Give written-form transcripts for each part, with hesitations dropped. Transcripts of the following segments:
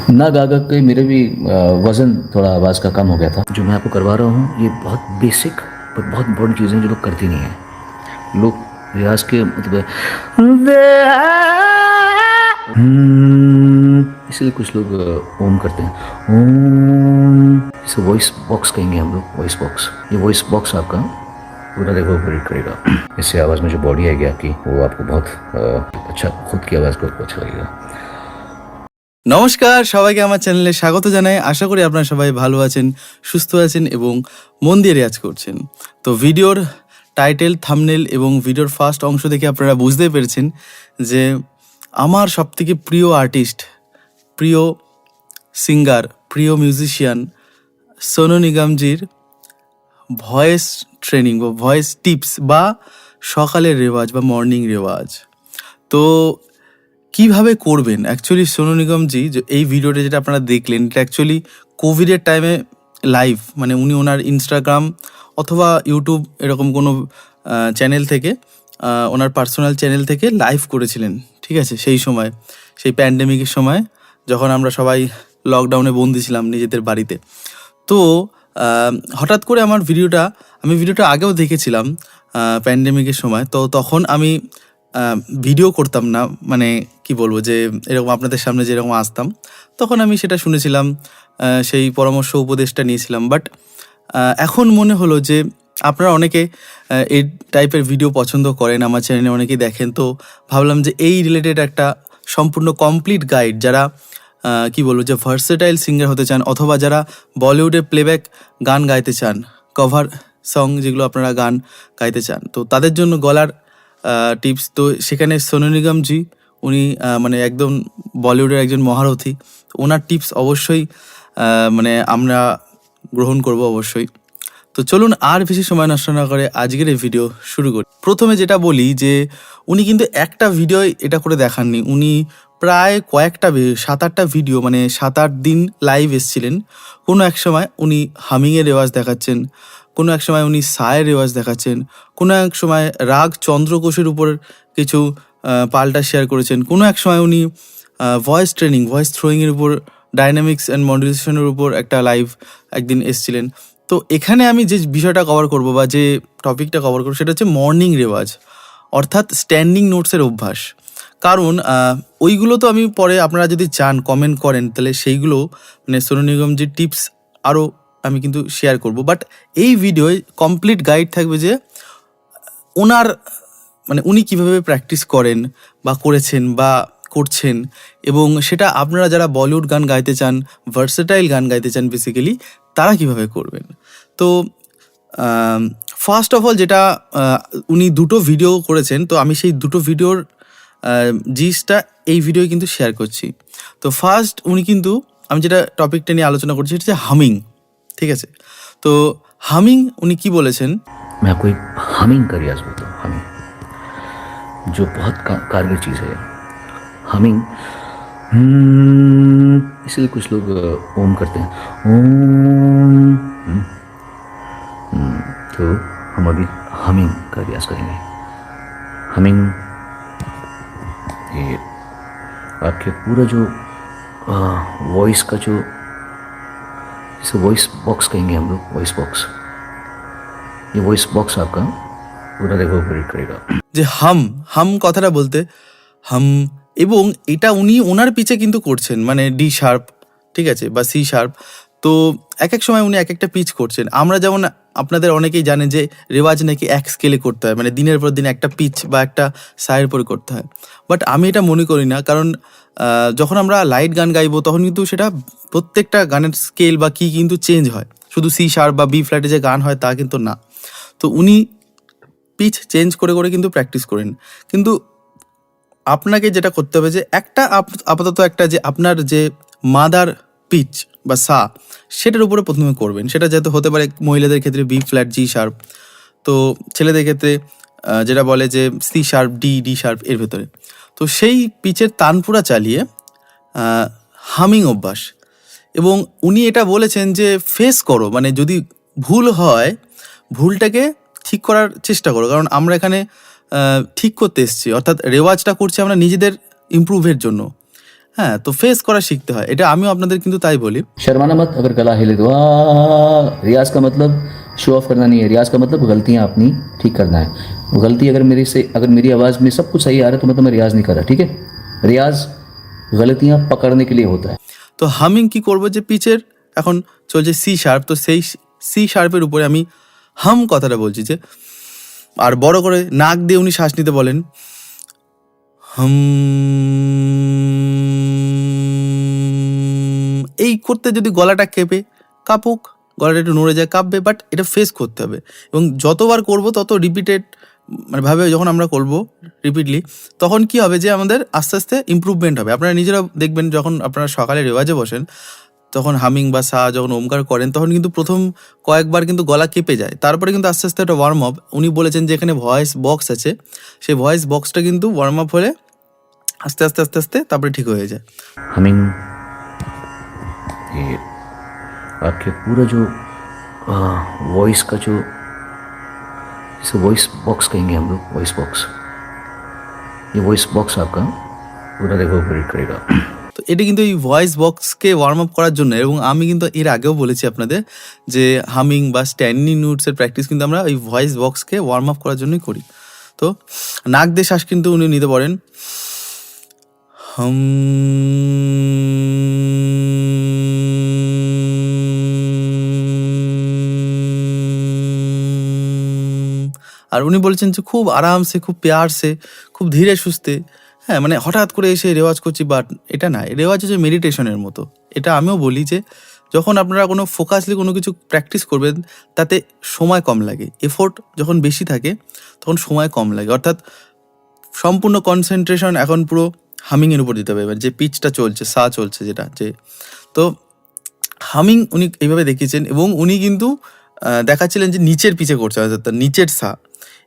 ना गा गा के मेरे भी वज़न थोड़ा आवाज़ का कम हो गया था। जो मैं आपको करवा रहा हूँ ये बहुत बेसिक पर बहुत इम्पोर्टेंट चीज़ें हैं जो लोग करते नहीं हैं। लोग रियाज के मतलब इसलिए कुछ लोग ओम करते हैं, ओम, इसे वॉइस बॉक्स कहेंगे हम लोग, वॉइस बॉक्स। ये वॉइस बॉक्स आपका पूरा रिवर्बरेट करेगा। इससे आवाज़ में जो बॉडी आएगी आपकी वो आपको बहुत अच्छा, खुद की आवाज़ को अच्छा लगेगा। নমস্কার, সবাইকে আমার চ্যানেলে স্বাগত জানাই। আশা করি আপনারা সবাই ভালো আছেন, সুস্থ আছেন এবং মন দিয়ে রেয়াজ করছেন। তো ভিডিওর টাইটেল, থাম্বনেল এবং ভিডিওর ফার্স্ট অংশ দেখে আপনারা বুঝতেই পেরেছেন যে আমার সবথেকে প্রিয় আর্টিস্ট, প্রিয় সিঙ্গার, প্রিয় মিউজিশিয়ান সোনু নিগমজির ভয়েস ট্রেনিং বা ভয়েস টিপস বা সকালের রেওয়াজ বা মর্নিং রেওয়াজ। তো কিভাবে করবেন অ্যাকচুয়ালি সোনু নিগমজি যে এই ভিডিওটা যেটা আপনারা দেখলেন, এটা অ্যাকচুয়ালি কোভিডের টাইমে লাইভ, মানে উনি ওনার ইনস্টাগ্রাম অথবা ইউটিউব এরকম কোনো চ্যানেল থেকে, ওনার পার্সোনাল চ্যানেল থেকে লাইভ করেছিলেন। ঠিক আছে, সেই সময়, সেই প্যান্ডেমিকের সময় যখন আমরা সবাই লকডাউনে বন্দি ছিলাম নিজেদের বাড়িতে। তো হঠাৎ করে আমি ভিডিওটা আগেও দেখেছিলাম প্যান্ডেমিকের সময়। তো তখন আমি ভিডিও করতাম না, মানে কি বলবো, যে এরকম আপনাদের সামনে যেরকম আসতাম, তখন আমি সেটা শুনেছিলাম, সেই পরামর্শ উপদেশটা নিয়েছিলাম। বাট এখন মনে হলো যে আপনারা অনেকে এই টাইপের ভিডিও পছন্দ করেন, আমার চ্যানেলে অনেকেই দেখেন, তো ভাবলাম যে এই রিলেটেড একটা সম্পূর্ণ কমপ্লিট গাইড, যারা কি বলবো, যে ভার্সেটাইল সিঙ্গার হতে চান অথবা যারা বলিউডে প্লেব্যাক গান গাইতে চান, কভার সং যেগুলো আপনারা গান গাইতে চান, তো তাদের জন্য গলার টিপস। তো সেখানে সোনু নিগমজি উনি মানে একদম বলিউডের একজন মহারথী, ওনার টিপস অবশ্যই মানে আমরা গ্রহণ করব অবশ্যই। তো চলুন আর বেশি সময় নষ্ট না করে আজকের এই ভিডিও শুরু করি। প্রথমে যেটা বলি যে উনি কিন্তু একটা ভিডিও এটা করে দেখাননি, উনি প্রায় কয়েকটা 7-8টা ভিডিও, মানে 7-8 দিন লাইভ এসছিলেন। কোনো এক সময় উনি হামিংয়ের রেওয়াজ দেখাচ্ছেন, কোনো এক সময় উনি সায়ের রেওয়াজ দেখাচ্ছেন, কোনো এক সময় রাগ চন্দ্রকোষের উপর কিছু পাল্টা শেয়ার করেছেন, কোনো এক সময় উনি ভয়েস ট্রেনিং, ভয়েস থ্রোয়িংয়ের উপর, ডাইনামিক্স অ্যান্ড মডুলেশনের উপর একটা লাইভ একদিন এসছিলেন। তো এখানে আমি যে বিষয়টা কভার করব বা যে টপিকটা কভার করবো সেটা হচ্ছে মর্নিং রেওয়াজ, অর্থাৎ স্ট্যান্ডিং নোটসের অভ্যাস। কারণ ওইগুলো তো আমি পরে, আপনারা যদি চান কমেন্ট করেন তাহলে সেইগুলো, মানে সোনু নিগমজির টিপস আরও আমি কিন্তু শেয়ার করব। বাট এই ভিডিওয় কমপ্লিট গাইড থাকবে যে ওনার, মানে উনি কীভাবে প্র্যাকটিস করেন বা করেছেন বা করছেন, এবং সেটা আপনারা যারা বলিউড গান গাইতে চান, ভার্সেটাইল গান গাইতে চান বেসিক্যালি, তারা কিভাবে করবেন। তো ফার্স্ট অফ অল যেটা উনি 2টো ভিডিও করেছেন, তো আমি সেই 2টো ভিডিওর জিসটা এই ভিডিও কিন্তু শেয়ার করছি। তো ফার্স্ট উনি কিন্তু, আমি যেটা টপিকটা নিয়ে আলোচনা করছি সেটা হচ্ছে হামিং। ঠিক আছে, তো হামিং উনি কি বলেছেন, मैं आपको एक हमिंग का रियाज बोलता हूँ, हमिंग, जो बहुत कारगर चीज़ है। हमिंग, इसलिए कुछ लोग ओम करते हैं, ओम। तो हम अभी हमिंग का रियाज करेंगे। हमिंग ये आपके पूरा जो वॉइस का जो, इसे वॉइस बॉक्स कहेंगे हम लोग, वॉइस बॉक्स। ये वॉइस बॉक्स आपका पूरा रिवर्बरेट करेगा। যে হাম কথাটা বলতে হাম, এবং এটা উনি ওনার পিছে কিন্তু করছেন, মানে ডি শার্প, ঠিক আছে, বা সি শার্প। তো এক এক সময় উনি এক একটা পিচ করছেন। আমরা যেমন, আপনাদের অনেকেই জানেন যে রেওয়াজ নাকি এক স্কেলে করতে হয়, মানে দিনের পর দিন একটা পিচ বা একটা সায়ের পরে করতে হয়। বাট আমি এটা মনে করি না, কারণ যখন আমরা লাইট গান গাইবো তখন কিন্তু সেটা প্রত্যেকটা গানের স্কেল বা কি কিন্তু চেঞ্জ হয়, শুধু সি শার্প বা বি ফ্ল্যাটে যে গান হয় তা কিন্তু না। তো উনি পিচ চেঞ্জ করে করে কিন্তু প্র্যাকটিস করেন। কিন্তু আপনাকে যেটা করতে হবে যে একটা আপাতত একটা, যে আপনার যে মাদার পিচ বা সা, সেটার উপরে প্রথমে করবেন। সেটা যেহেতু হতে পারে মহিলাদের ক্ষেত্রে বি ফ্ল্যাট জি শার্প, তো ছেলেদের ক্ষেত্রে যেটা বলে যে সি শার্প ডি শার্প এর ভেতরে। তো সেই পিচের তানপুরা চালিয়ে হামিং অভ্যাস। এবং উনি এটা বলেছেন যে ফেস করো, মানে যদি ভুল হয় ভুলটাকে ঠিক করার চেষ্টা করো, কারণ আমরা এখানে ঠিক করতে এসেছি, অর্থাৎ রেওয়াজটা করছি আমরা নিজেদের ইমপ্রুভের জন্য। হ্যাঁ, তো ফেস করা শিখতে হয়, এটা আমিও আপনাদের কিন্তু তাই বলি। शर्माना मत अगर गला हिले तो रियाज का मतलब शो ऑफ करना नहीं है। रियाज का मतलब गलतियां अपनी ठीक करना है। वो गलती अगर मेरी आवाज़ में सब कुछ सही आ रहा है तो मतलब मैं रियाज नहीं कर रहा। ठीक है, रियाज गलतियां पकड़ने के लिए होता है। তো হামিং কি করব, যে পিচের এখন চলছে সি শার্প, তো সেই সি শার্পের উপরে আমি হাম কথাটা বলছি, যে আর বড় করে নাক দিয়ে উনি শ্বাস নিতে বলেন, হাম। এই করতে যদি গলাটা কেঁপে, কাঁপুক, গলাটা একটু নড়ে যায়, কাঁপবে, বাট এটা ফেস করতে হবে। এবং যতবার করব তত রিপিটেড মানে ভাবে যখন আমরা করব রিপিটলি, তখন কি হবে যে আমাদের আস্তে আস্তে ইমপ্রুভমেন্ট হবে। আপনারা নিজেরা দেখবেন যখন আপনারা সকালে রেওয়াজে বসেন, তখন হামিং বা সা যখন ওমকার করেন, তখন কিন্তু প্রথম কয়েকবার কিন্তু গলা কেঁপে যায়, তারপরে কিন্তু আস্তে আস্তে একটা ওয়ার্ম আপ। উনি বলেছেন যে এখানে ভয়েস বক্স আছে, সেই ভয়েস বক্সটা কিন্তু ওয়ার্ম আপ হলে আস্তে আস্তে আস্তে আস্তে তারপরে ঠিক হয়ে যায়। हमिंग ये आपके पूरा जो वॉइस का जो, इसे वॉइस बॉक्स कहेंगे हम लोग, वॉइस बॉक्स। ये वॉइस बॉक्स आपका पूरा रिकवरी करेगा। তো এটা কিন্তু এই ভয়েস বক্সকে ওয়ার্ম আপ করার জন্য, এবং আমি কিন্তু এর আগেও বলেছি আপনাদের যে হামিং বা স্ট্যান্ডিং নোটসের প্র্যাকটিস কিন্তু আমরা ওই ভয়েস বক্সকে ওয়ার্ম আপ করার জন্যই করি। তো নাক দিয়ে শ্বাস কিন্তু উনি নিতে পারেন, হাম। আর উনি বলছেন যে খুব আরামসে, খুব প্যারসে, খুব ধীরে সুস্থে, হ্যাঁ, মানে হঠাৎ করে এসে রেওয়াজ করছি, বাট এটা না, রেওয়াজ হচ্ছে মেডিটেশনের মতো। এটা আমিও বলি যে যখন আপনারা কোনো ফোকাসলি কোনো কিছু প্র্যাকটিস করবেন, তাতে সময় কম লাগে, এফোর্ট যখন বেশি থাকে তখন সময় কম লাগে, অর্থাৎ সম্পূর্ণ কনসেন্ট্রেশন এখন পুরো হামিংয়ের উপর দিতে হবে। এবার যে পিচটা চলছে, সা চলছে যেটা, যে তো হামিং উনি এইভাবে দেখিয়েছেন, এবং উনি কিন্তু দেখাচ্ছিলেন যে নিচের পিচে করছে, অর্থাৎ নিচের সা।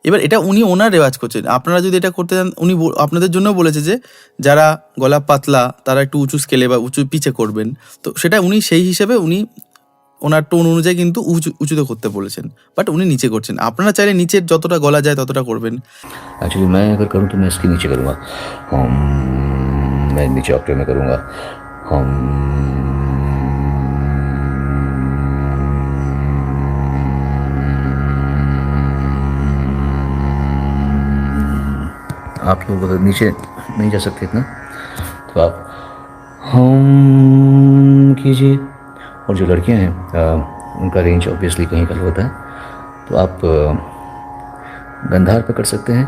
এবার এটা উনি ওনার রেওয়াজ করছেন, আপনারা যদি এটা করতে চান, উনি আপনাদের জন্য বলেছে যে যারা গলা পাতলা তারা একটু উঁচু স্কেলে বা উঁচু পিচে করবেন, তো সেটা উনি সেই হিসেবে উনি ওনার টোন অনুযায়ী কিন্তু উঁচুতে করতে বলেছেন, বাট উনি নিচে করছেন। আপনারা চাইলে নিচের যতটা গলা যায় ততটা করবেন। एक्चुअली मैं अगर करूँ तो मैं इसके नीचे करूँगा, हम। मैं नीचे ऑक्टेव में करूँगा, हम। आप लोग अगर नीचे नहीं जा सकते इतना, तो आप हम कीजिए। और जो लड़कियां हैं उनका रेंज ऑब्वियसली कहीं का होता है, तो आप गंधार पे कर सकते हैं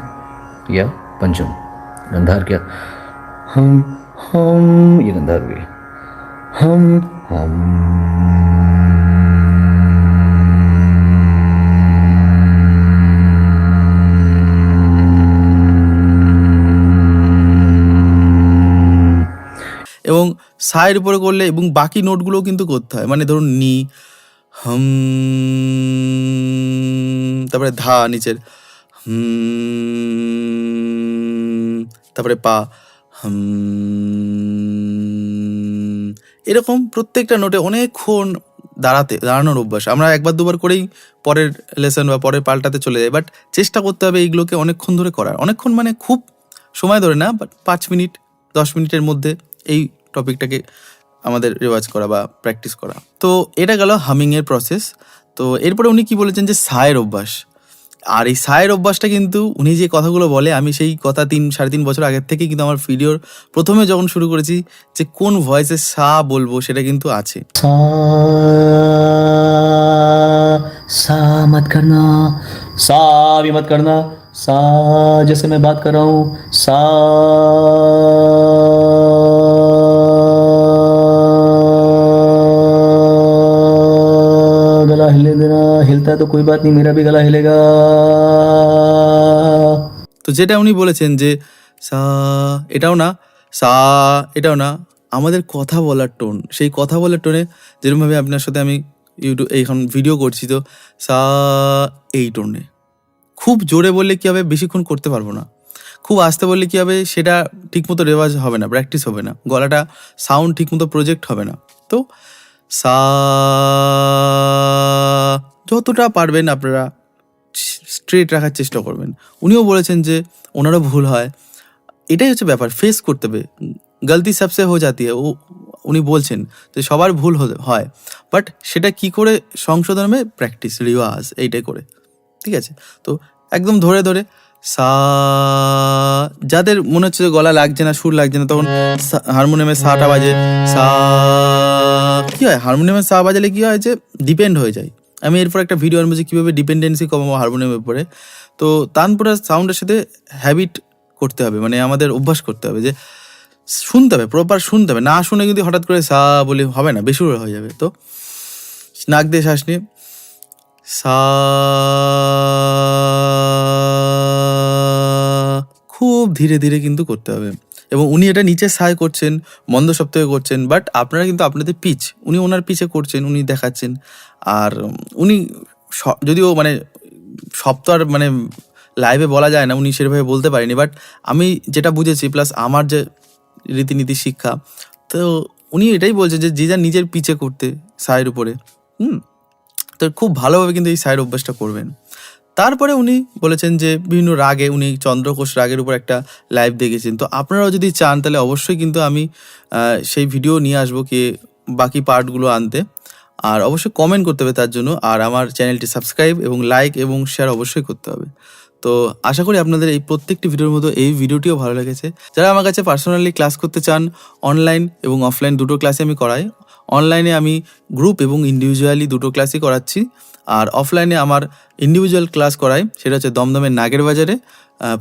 या पंचम। गंधार क्या, हम ये गंधार हुई, हम। এবং সায়ের উপরে করলে এবং বাকি নোটগুলোও কিন্তু করতে হয়, মানে ধরুন নি, হাম, তারপরে ধা নিচের, তারপরে পা, হাম, এরকম প্রত্যেকটা নোটে অনেকক্ষণ দাঁড়ানোর অভ্যাস। আমরা একবার দুবার করেই পরের লেসন বা পরের পাল্টাতে চলে যাই, বাট চেষ্টা করতে হবে এইগুলোকে অনেকক্ষণ ধরে করার। অনেকক্ষণ মানে খুব সময় ধরে না, বাট 5 মিনিট 10 মিনিটের মধ্যে এই টপিকটাকে আমাদের রেওয়াজ করা বা প্র্যাকটিস করা। তো এটা গেল হামিংয়ের প্রসেস। তো এরপরে উনি কি বলেছেন যে সায়ের অভ্যাস, আর এই সায়ের অভ্যাসটা কিন্তু উনি যে কথাগুলো বলে, আমি সেই কথা 3-3.5 বছর আগের থেকেই কিন্তু আমার ভিডিওর প্রথমে যখন শুরু করেছি যে কোন ভয়েসে সা বলবো সেটা কিন্তু আছে। सा मत करना, सा भी मत करना, सा जैसे मैं बात कर रहा हूँ, सा। गला हिले देना, हिलता है तो कोई बात नहीं, मेरा भी गला हिलेगा। তো যেটা উনি বলেছেন যে সা এটাও না, সা এটাও না, আমাদের কথা বলার টোন, সেই কথা বলার টোনে যেরকমভাবে আপনার সাথে আমি এখন ভিডিও করছি, তো সা এই টোনে। খুব জোরে বললে কী হবে, বেশিক্ষণ করতে পারবো না। খুব আস্তে বললে কী হবে, সেটা ঠিকমতো রেওয়াজ হবে না, প্র্যাকটিস হবে না, গলাটা সাউন্ড ঠিকমতো প্রজেক্ট হবে না। তো সা যতটা পারবেন আপনারা স্ট্রেট রাখার চেষ্টা করবেন। উনিও বলেছেন যে ওনারও ভুল হয়, এটাই হচ্ছে ব্যাপার, ফেস করতে হবে। গলতি সবসে হো জাতি ও উনি বলছেন যে সবার ভুল হয়, বাট সেটা কি করে সংশোধন হবে? প্র্যাকটিস, রিওয়াজ, এইটাই করে। ঠিক আছে, তো একদম ধরে ধরে সা, যাদের মনে হচ্ছে যে গলা লাগছে না, সুর লাগছে না, তখন হারমোনিয়ামে সাটা বাজে, সা। কি হয় হারমোনিয়ামে সা বাজালে কি হয় যে ডিপেন্ড হয়ে যায়। আমি এরপর একটা ভিডিও আনবো যে কীভাবে ডিপেন্ডেন্সি কমাবো হারমোনিয়ামের উপরে। তো তানপুরা সাউন্ডের সাথে হ্যাবিট করতে হবে, মানে আমাদের অভ্যাস করতে হবে যে শুনতে হবে, প্রপার শুনতে হবে। না শুনে যদি হঠাৎ করে সা বলে হবে না, বেসুর হয়ে যাবে। তো নাক দিয়ে শ্বাস নিয়ে সা, খুব ধীরে ধীরে কিন্তু করতে হবে। এবং উনি এটা নিচে সায় করছেন, মন্দ সপ্তাহে করছেন, বাট আপনারা কিন্তু আপনাদের পিচ, উনি ওনার পিচে করছেন, উনি দেখাচ্ছেন। আর উনি যদিও মানে সব তো আর মানে লাইভে বলা যায় না, উনি সেভাবে বলতে পারেনি, বাট আমি যেটা বুঝেছি প্লাস আমার যে রীতিনীতি শিক্ষা, তো উনি এটাই বলছে যে যে যার নিজের পিচে করতে সায়ের উপরে। তো খুব ভালোভাবে কিন্তু এই সায়ের অভ্যাসটা করবেন। তারপরে উনি বলেছেন যে বিভিন্ন রাগে, উনি চন্দ্রকোষ রাগের উপর একটা লাইভ দেখেছেন। তো আপনারাও যদি চান তাহলে অবশ্যই কিন্তু আমি সেই ভিডিও নিয়ে আসবো, কি বাকি পার্টগুলো আনতে। আর অবশ্যই কমেন্ট করতে হবে তার জন্য। আর আমার চ্যানেলটি সাবস্ক্রাইব এবং লাইক এবং শেয়ার অবশ্যই করতে হবে। তো আশা করি আপনাদের এই প্রত্যেকটি ভিডিওর মতো এই ভিডিওটিও ভালো লেগেছে। যারা আমার কাছে পার্সোনালি ক্লাস করতে চান, অনলাইন এবং অফলাইন দুটো ক্লাসে আমি করাই। অনলাইনে আমি গ্রুপ এবং ইন্ডিভিজুয়ালি দুটো ক্লাসই করাচ্ছি। আর অফলাইনে আমার ইন্ডিভিজুয়াল ক্লাস করাই, সেটা হচ্ছে দমদমের নাগের বাজারে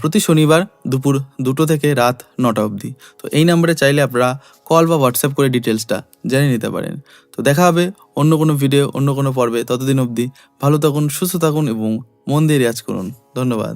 প্রতি শনিবার দুপুর 2টো থেকে রাত 9টা অবধি। তো এই নাম্বারে চাইলে আপনারা কল বা হোয়াটসঅ্যাপ করে ডিটেলসটা জেনে নিতে পারেন। তো দেখা হবে অন্য কোনো ভিডিও, অন্য কোনো পর্বে। ততদিন অবধি ভালো থাকুন, সুস্থ থাকুন এবং মন দিয়ে রেয়াজ করুন। ধন্যবাদ।